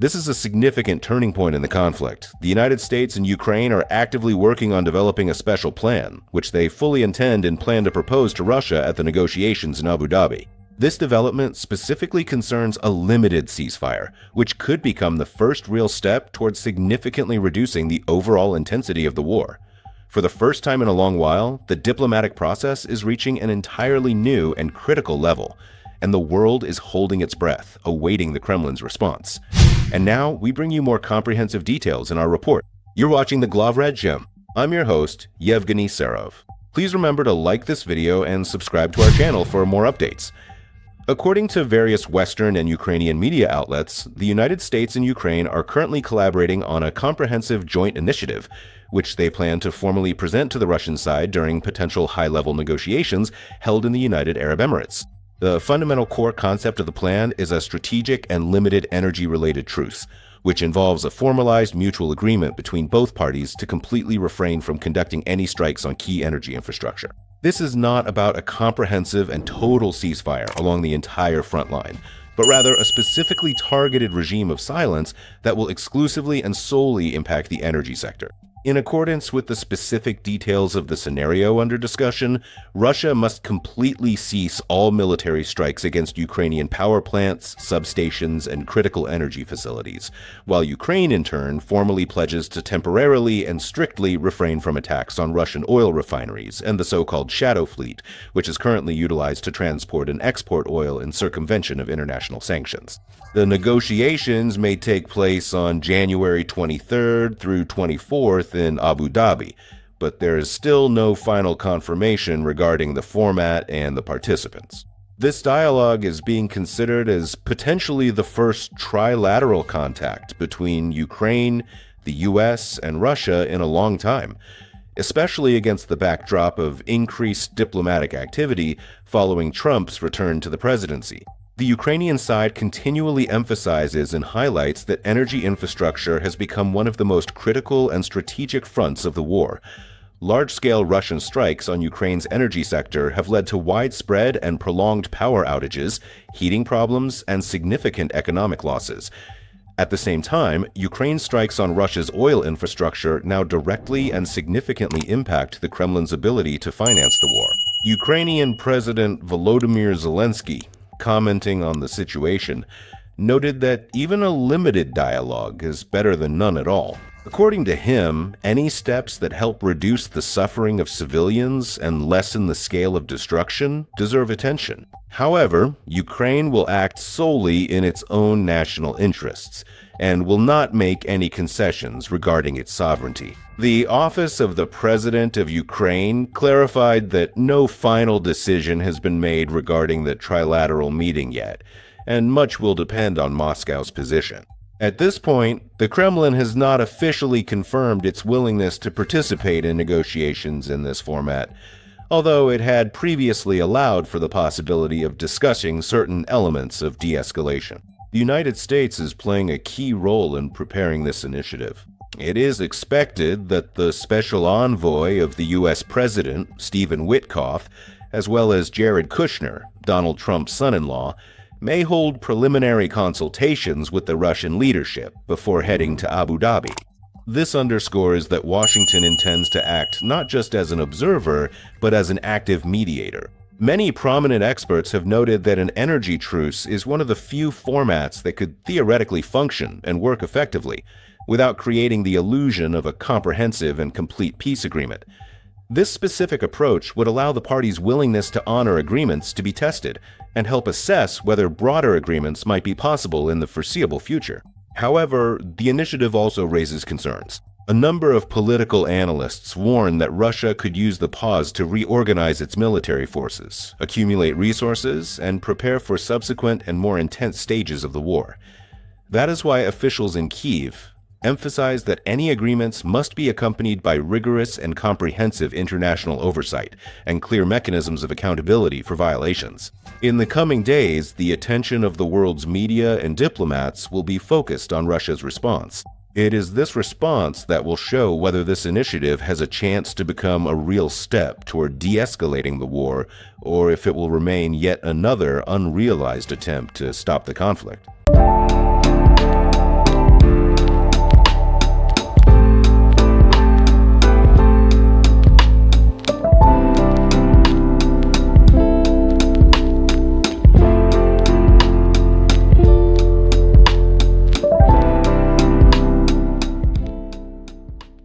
This is a significant turning point in the conflict. The United States and Ukraine are actively working on developing a special plan, which they fully intend and plan to propose to Russia at the negotiations in Abu Dhabi. This development specifically concerns a limited ceasefire, which could become the first real step towards significantly reducing the overall intensity of the war. For the first time in a long while, the diplomatic process is reaching an entirely new and critical level, and the world is holding its breath, awaiting the Kremlin's response. And now, we bring you more comprehensive details in our report. You're watching the Glavred Gem. I'm your host, Yevgeny Serov. Please remember to like this video and subscribe to our channel for more updates. According to various Western and Ukrainian media outlets, the United States and Ukraine are currently collaborating on a comprehensive joint initiative, which they plan to formally present to the Russian side during potential high-level negotiations held in the United Arab Emirates. The fundamental core concept of the plan is a strategic and limited energy-related truce, which involves a formalized mutual agreement between both parties to completely refrain from conducting any strikes on key energy infrastructure. This is not about a comprehensive and total ceasefire along the entire front line, but rather a specifically targeted regime of silence that will exclusively and solely impact the energy sector. In accordance with the specific details of the scenario under discussion, Russia must completely cease all military strikes against Ukrainian power plants, substations, and critical energy facilities, while Ukraine in turn formally pledges to temporarily and strictly refrain from attacks on Russian oil refineries and the so-called shadow fleet, which is currently utilized to transport and export oil in circumvention of international sanctions. The negotiations may take place on January 23rd through 24th in Abu Dhabi, but there is still no final confirmation regarding the format and the participants. This dialogue is being considered as potentially the first trilateral contact between Ukraine, the US, and Russia in a long time, especially against the backdrop of increased diplomatic activity following Trump's return to the presidency. The Ukrainian side continually emphasizes and highlights that energy infrastructure has become one of the most critical and strategic fronts of the war. Large-scale Russian strikes on Ukraine's energy sector have led to widespread and prolonged power outages, heating problems, and significant economic losses. At the same time, Ukraine's strikes on Russia's oil infrastructure now directly and significantly impact the Kremlin's ability to finance the war. Ukrainian President Volodymyr Zelensky, commenting on the situation, noted that even a limited dialogue is better than none at all. According to him, any steps that help reduce the suffering of civilians and lessen the scale of destruction deserve attention. However, Ukraine will act solely in its own national interests and will not make any concessions regarding its sovereignty. The office of the President of Ukraine clarified that no final decision has been made regarding the trilateral meeting yet, and much will depend on Moscow's position. At this point, the Kremlin has not officially confirmed its willingness to participate in negotiations in this format, although it had previously allowed for the possibility of discussing certain elements of de-escalation. The United States is playing a key role in preparing this initiative. It is expected that the special envoy of the U.S. President, Stephen Witkoff, as well as Jared Kushner, Donald Trump's son-in-law, may hold preliminary consultations with the Russian leadership before heading to Abu Dhabi. This underscores that Washington intends to act not just as an observer, but as an active mediator. Many prominent experts have noted that an energy truce is one of the few formats that could theoretically function and work effectively, without creating the illusion of a comprehensive and complete peace agreement. This specific approach would allow the parties' willingness to honor agreements to be tested, and help assess whether broader agreements might be possible in the foreseeable future. However, the initiative also raises concerns. A number of political analysts warn that Russia could use the pause to reorganize its military forces, accumulate resources, and prepare for subsequent and more intense stages of the war. That is why officials in Kyiv emphasize that any agreements must be accompanied by rigorous and comprehensive international oversight and clear mechanisms of accountability for violations. In the coming days, the attention of the world's media and diplomats will be focused on Russia's response. It is this response that will show whether this initiative has a chance to become a real step toward de-escalating the war, or if it will remain yet another unrealized attempt to stop the conflict.